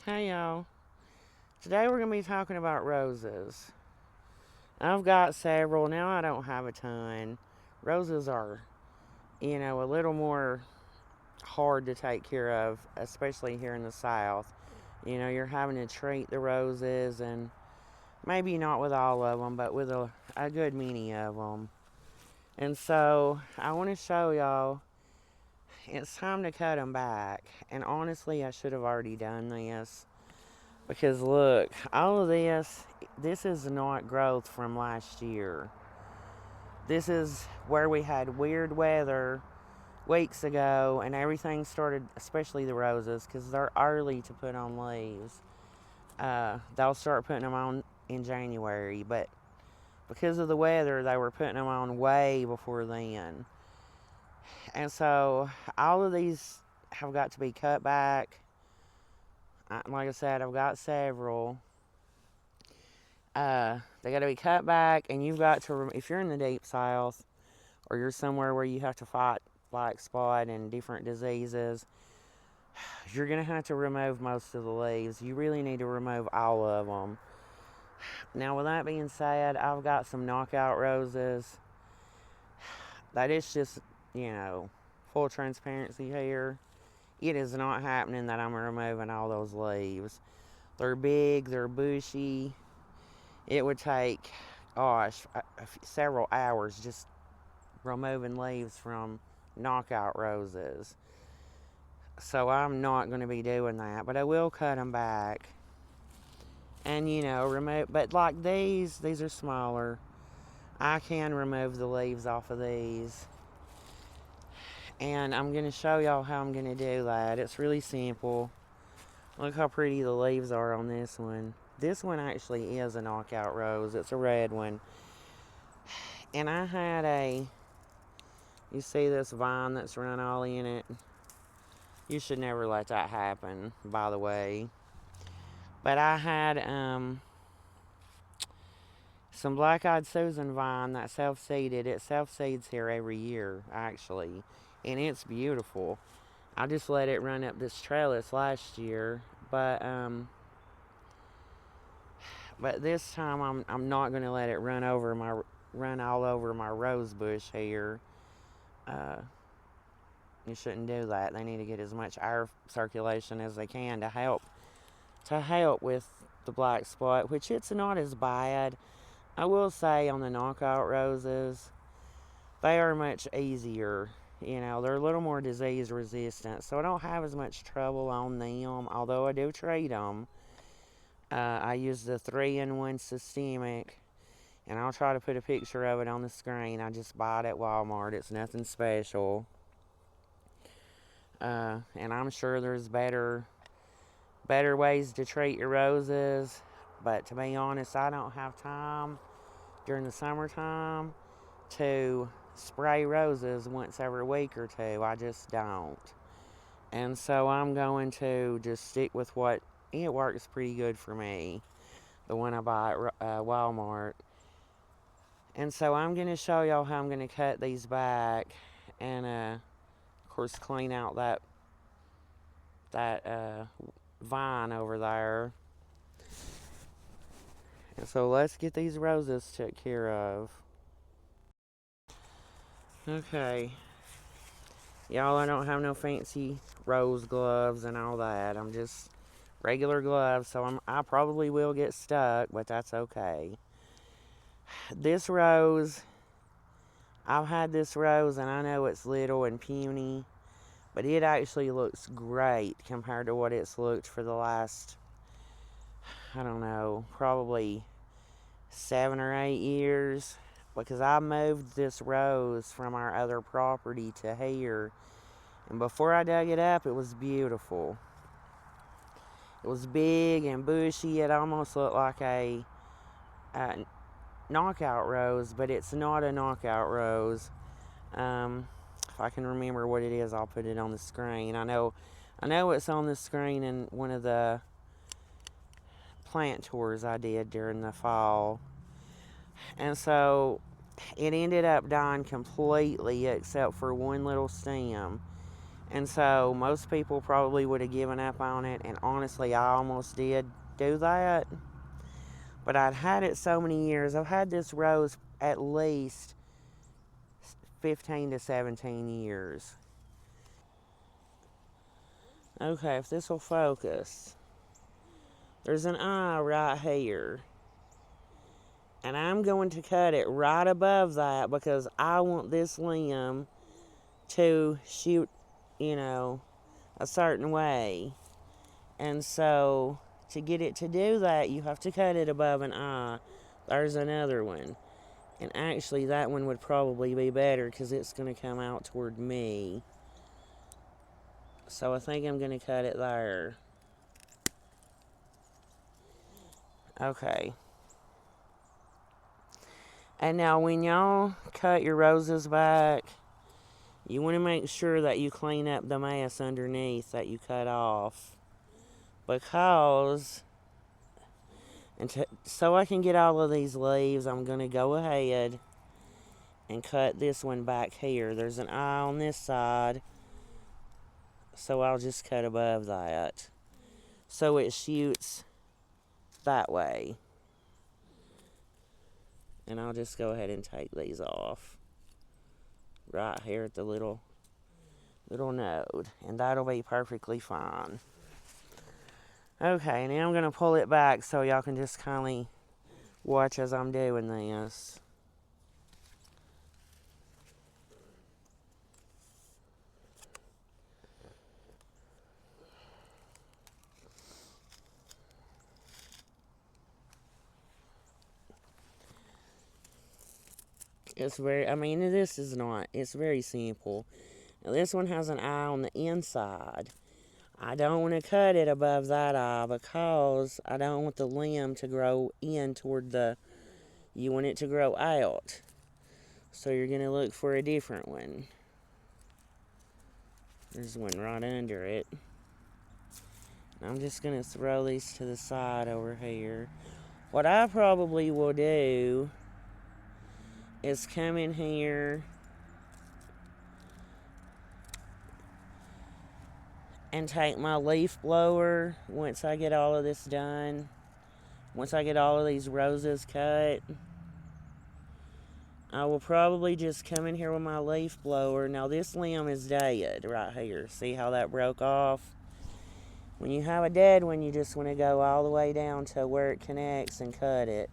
Hey y'all, today we're going to be talking about roses. I've got several, now I don't have a ton. Roses are, a little more hard to take care of, especially here in the South. You're having to treat the roses, and maybe not with all of them, but with a good many of them. And so, I want to show y'all, it's time to cut them back. And honestly, I should have already done this. Because look, all of this is not growth from last year. This is where we had weird weather weeks ago and everything started, especially the roses, because they're early to put on leaves. They'll start putting them on in January, but because of the weather, they were putting them on way before then. And so all of these have got to be cut back. Like I said, I've got several. They got to be cut back, and you've got to, if you're in the deep south or you're somewhere where you have to fight black spot and different diseases, you're going to have to remove most of the leaves. You really need to remove all of them. Now, with that being said, I've got some knockout roses. That is just, full transparency here. It is not happening that I'm removing all those leaves. They're big, they're bushy. It would take, several hours just removing leaves from knockout roses. So I'm not going to be doing that, but I will cut them back. And, remove, but like these are smaller. I can remove the leaves off of these. And I'm going to show y'all how I'm going to do that. It's really simple. Look how pretty the leaves are on this one. This one actually is a knockout rose. It's a red one. And I had you see this vine that's run all in it? You should never let that happen, by the way. But I had some black-eyed Susan vine that self-seeded. It self-seeds here every year, actually. And it's beautiful. I just let it run up this trellis last year. But this time I'm not going to let it run all over my rose bush here. You shouldn't do that. They need to get as much air circulation as they can to help with the black spot, which it's not as bad. I will say on the knockout roses, they are much easier. They're a little more disease resistant, so I don't have as much trouble on them, although I do treat them. I use the 3-in-1 systemic, and I'll try to put a picture of it on the screen. I just bought it at Walmart. It's nothing special. And I'm sure there's better ways to treat your roses, but to be honest, I don't have time during the summertime to spray roses once every week or two. I just don't. And so I'm going to just stick with what it works pretty good for me, the one I buy at Walmart. And so I'm going to show y'all how I'm going to cut these back and, of course, clean out that vine over there. And so let's get these roses took care of. Okay. Y'all, I don't have no fancy rose gloves and all that. I'm just regular gloves, so I probably will get stuck, but that's okay. This rose, I've had this rose, and I know it's little and puny, but it actually looks great compared to what it's looked for the last, I don't know, probably 7 or 8 years, because I moved this rose from our other property to here, and before I dug it up, it was beautiful. It was big and bushy. It almost looked like a knockout rose, but it's not a knockout rose. If I can remember what it is, I'll put it on the screen. I know it's on the screen in one of the plant tours I did during the fall. And so it ended up dying completely except for one little stem. And so most people probably would have given up on it. And honestly, I almost did do that. But I'd had it so many years. I've had this rose at least 15 to 17 years. Okay, if this will focus. There's an eye right here. And I'm going to cut it right above that because I want this limb to shoot, a certain way. And so to get it to do that, you have to cut it above an eye. There's another one. And actually, that one would probably be better because it's going to come out toward me. So I think I'm going to cut it there. Okay. And now when y'all cut your roses back, you want to make sure that you clean up the mess underneath that you cut off. Because, so I can get all of these leaves, I'm going to go ahead and cut this one back here. There's an eye on this side, so I'll just cut above that. So it shoots that way. And I'll just go ahead and take these off. Right here at the little node. And that'll be perfectly fine. Okay, now I'm going to pull it back so y'all can just kind of watch as I'm doing this. It's very simple. Now this one has an eye on the inside. I don't want to cut it above that eye because I don't want the limb to grow in toward you want it to grow out. So you're going to look for a different one. There's one right under it. I'm just going to throw these to the side over here. What I probably will do is come in here and take my leaf blower once I get all of this done. Once I get all of these roses cut, I will probably just come in here with my leaf blower. Now this limb is dead right here. See how that broke off? When you have a dead one, you just want to go all the way down to where it connects and cut it.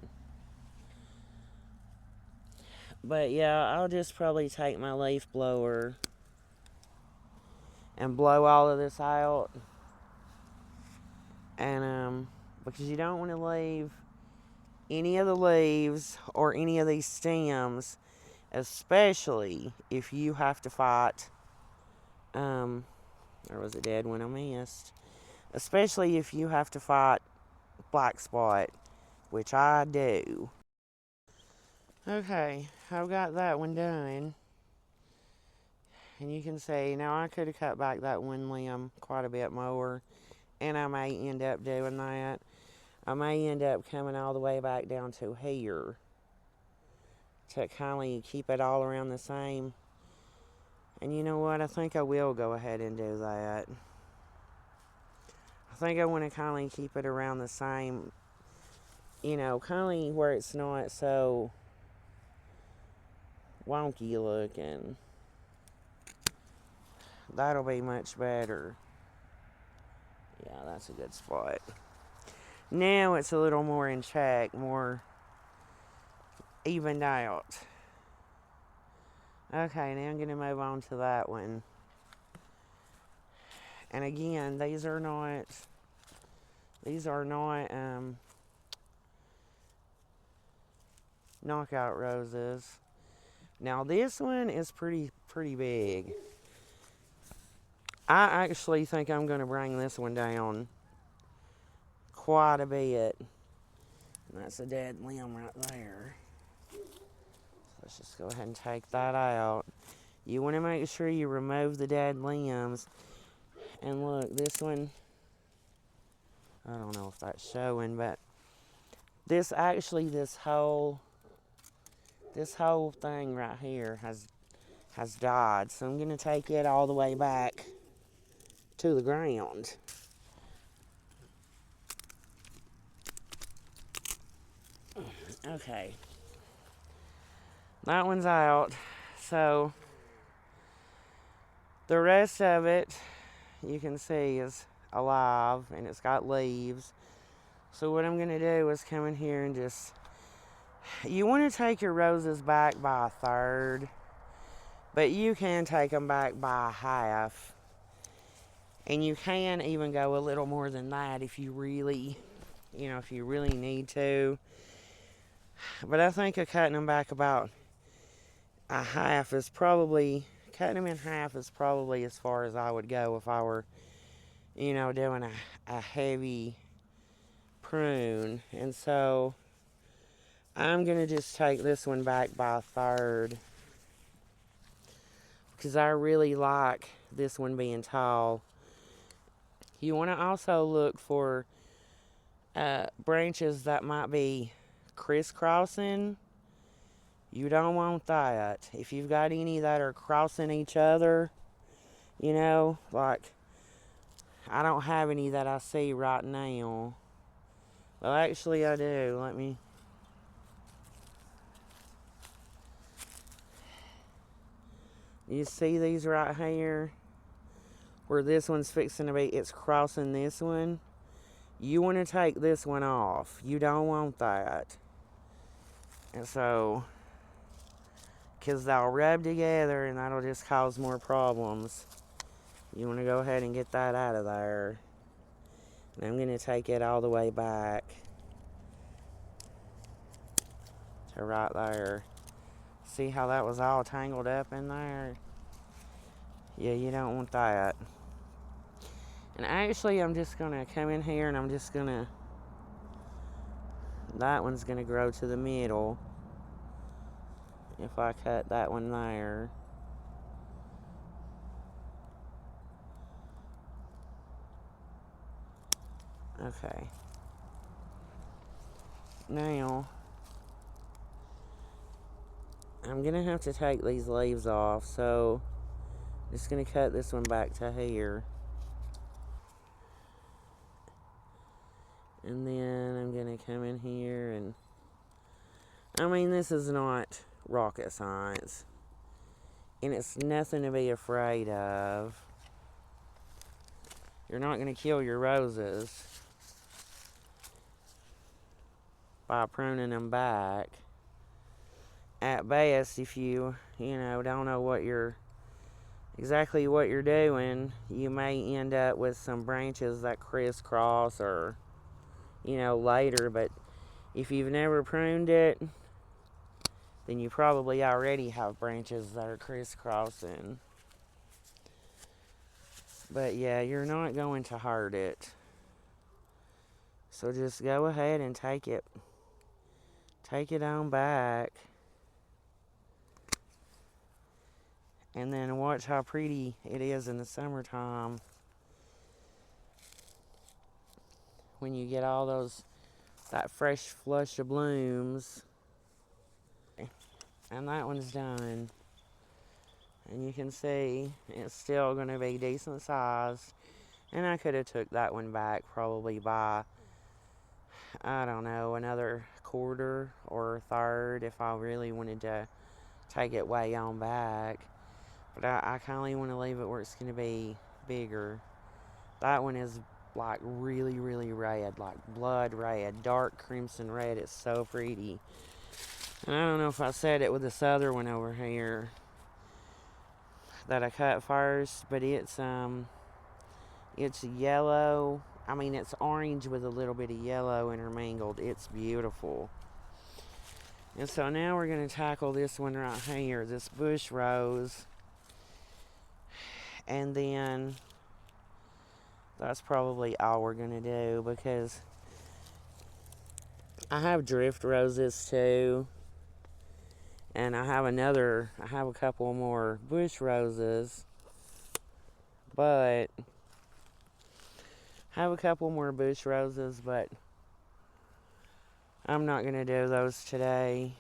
But yeah, I'll just probably take my leaf blower and blow all of this out. And because you don't want to leave any of the leaves or any of these stems, especially if you have to fight. There was a dead one I missed. Especially if you have to fight black spot, which I do. Okay, I've got that one done. And you can see, now I could have cut back that one limb quite a bit more. And I may end up doing that. I may end up coming all the way back down to here. To kind of keep it all around the same. And you know what? I think I will go ahead and do that. I think I want to kind of keep it around the same. Kind of where it's not so wonky looking. That'll be much better. Yeah, that's a good spot. Now it's a little more in check, more evened out. Okay, now I'm going to move on to that one. And again, these are not knockout roses. Now this one is pretty big. I actually think I'm going to bring this one down quite a bit. And that's a dead limb right there. Let's just go ahead and take that out. You want to make sure you remove the dead limbs. And look, this one, I don't know if that's showing, but this whole thing right here has died. So I'm going to take it all the way back to the ground. Okay. That one's out. So the rest of it, you can see, is alive and it's got leaves. So what I'm going to do is come in here and just, you want to take your roses back by a third, but you can take them back by a half. And you can even go a little more than that if you really, if you really need to. But I think cutting them back about a half is probably, cutting them in half is probably as far as I would go if I were, doing a heavy prune. And so I'm going to just take this one back by a third because I really like this one being tall. You want to also look for branches that might be crisscrossing. You don't want that. If you've got any that are crossing each other, like I don't have any that I see right now. Well, actually I do. Let me. You see these right here? Where this one's fixing to be, it's crossing this one. You want to take this one off. You don't want that. And so, because they'll rub together and that'll just cause more problems. You want to go ahead and get that out of there. And I'm going to take it all the way back to right there. See how that was all tangled up in there? Yeah, you don't want that. And actually, I'm just going to come in here and I'm just going to, that one's going to grow to the middle. If I cut that one there. Okay. Now, I'm going to have to take these leaves off, so I'm just going to cut this one back to here. And then I'm going to come in here and, I mean, this is not rocket science. And it's nothing to be afraid of. You're not going to kill your roses by pruning them back. At best, if you, don't know exactly what you're doing, you may end up with some branches that crisscross or, later. But if you've never pruned it, then you probably already have branches that are crisscrossing. But yeah, you're not going to hurt it. So just go ahead and take it on back. And then watch how pretty it is in the summertime. When you get all that fresh flush of blooms. And that one's done. And you can see it's still going to be decent sized. And I could have took that one back probably by, I don't know, another quarter or a third if I really wanted to take it way on back. But I kind of want to leave it where it's going to be bigger. That one is like really, really red, like blood red, dark crimson red. It's so pretty. And I don't know if I said it with this other one over here that I cut first, but it's yellow. I mean, it's orange with a little bit of yellow intermingled. It's beautiful. And so now we're going to tackle this one right here, this bush rose. And then that's probably all we're going to do because I have drift roses too. And I have a couple more bush roses. But I'm not going to do those today.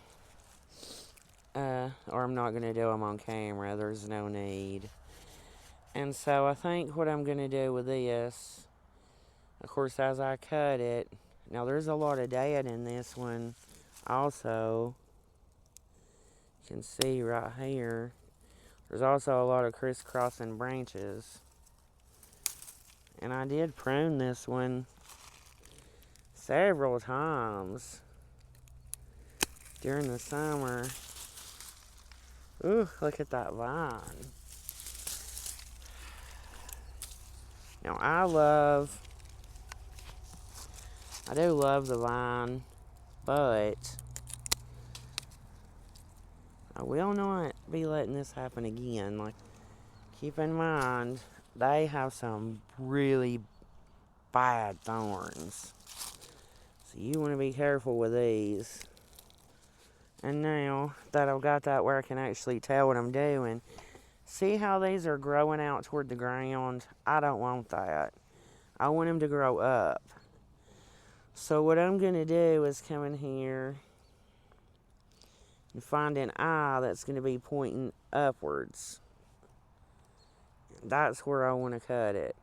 Or I'm not going to do them on camera. There's no need. And so I think what I'm going to do with this, of course, as I cut it, now there's a lot of dead in this one also. You can see right here, there's also a lot of crisscrossing branches. And I did prune this one several times during the summer. Ooh, look at that vine. Now I do love the vine, but I will not be letting this happen again. Like, keep in mind, they have some really bad thorns. So you want to be careful with these. And now that I've got that where I can actually tell what I'm doing, see how these are growing out toward the ground? I don't want that. I want them to grow up. So what I'm going to do is come in here and find an eye that's going to be pointing upwards. That's where I want to cut it.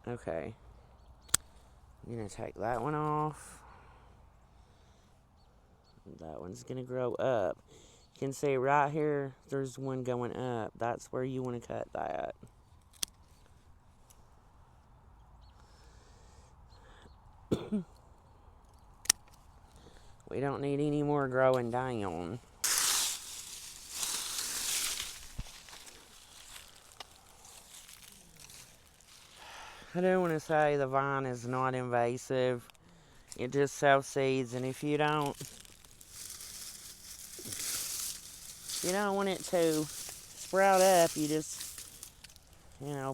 Okay. I'm going to take that one off. That one's going to grow up. You can see right here, there's one going up. That's where you want to cut that. We don't need any more growing down. I do want to say the vine is not invasive. It just self-seeds, and if you don't want it to sprout up, you just,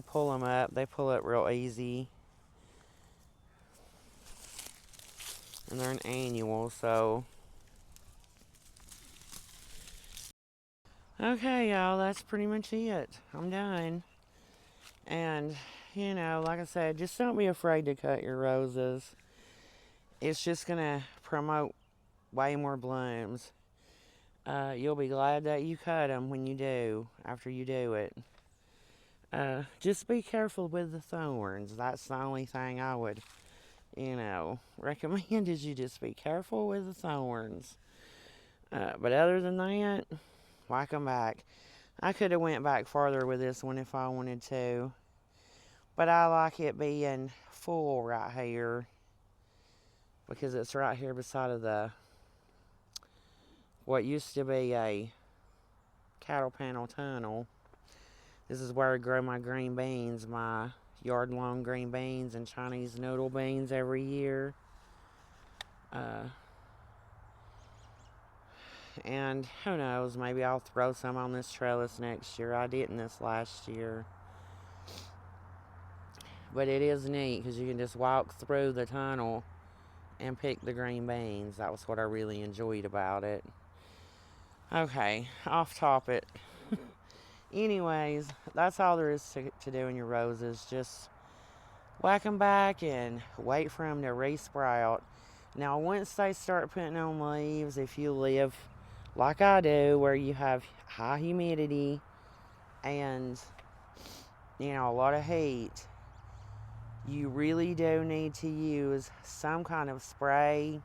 pull them up. They pull up real easy. And they're an annual, so. Okay, y'all, that's pretty much it. I'm done. And, like I said, just don't be afraid to cut your roses. It's just going to promote way more blooms. You'll be glad that you cut them when you do, after you do it. Just be careful with the thorns. That's the only thing I would, recommend is you just be careful with the thorns. But other than that, whack them back. I could have went back farther with this one if I wanted to. But I like it being full right here, because it's right here beside of what used to be a cattle panel tunnel. This is where I grow my green beans, my yard-long green beans and Chinese noodle beans every year. And who knows, maybe I'll throw some on this trellis next year. I didn't this last year. But it is neat because you can just walk through the tunnel and pick the green beans. That was what I really enjoyed about it. Okay, off topic. Anyways, that's all there is to do in your roses. Just whack them back and wait for them to re-sprout. Now, once they start putting on leaves, if you live like I do, where you have high humidity and, a lot of heat, you really do need to use some kind of spray,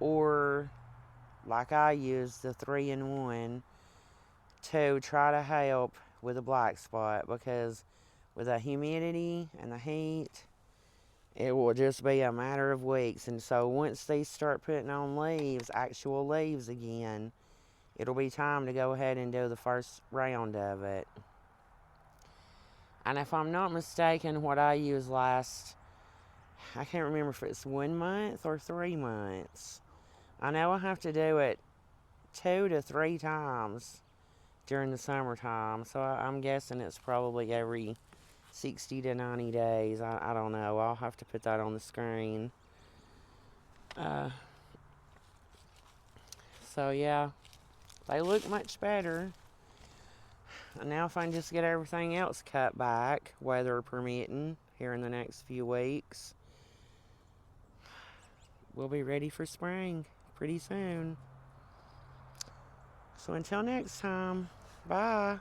or like I use, the 3-in-1, to try to help with a black spot, because with the humidity and the heat, it will just be a matter of weeks. And so once these start putting on leaves, actual leaves again, it'll be time to go ahead and do the first round of it. And if I'm not mistaken, what I used last, I can't remember if it's 1 month or 3 months. I know I have to do it 2 to 3 times during the summertime. So I'm guessing it's probably every 60 to 90 days. I don't know. I'll have to put that on the screen. So yeah, they look much better. And now if I can just get everything else cut back, weather permitting, here in the next few weeks, we'll be ready for spring pretty soon. So until next time, bye.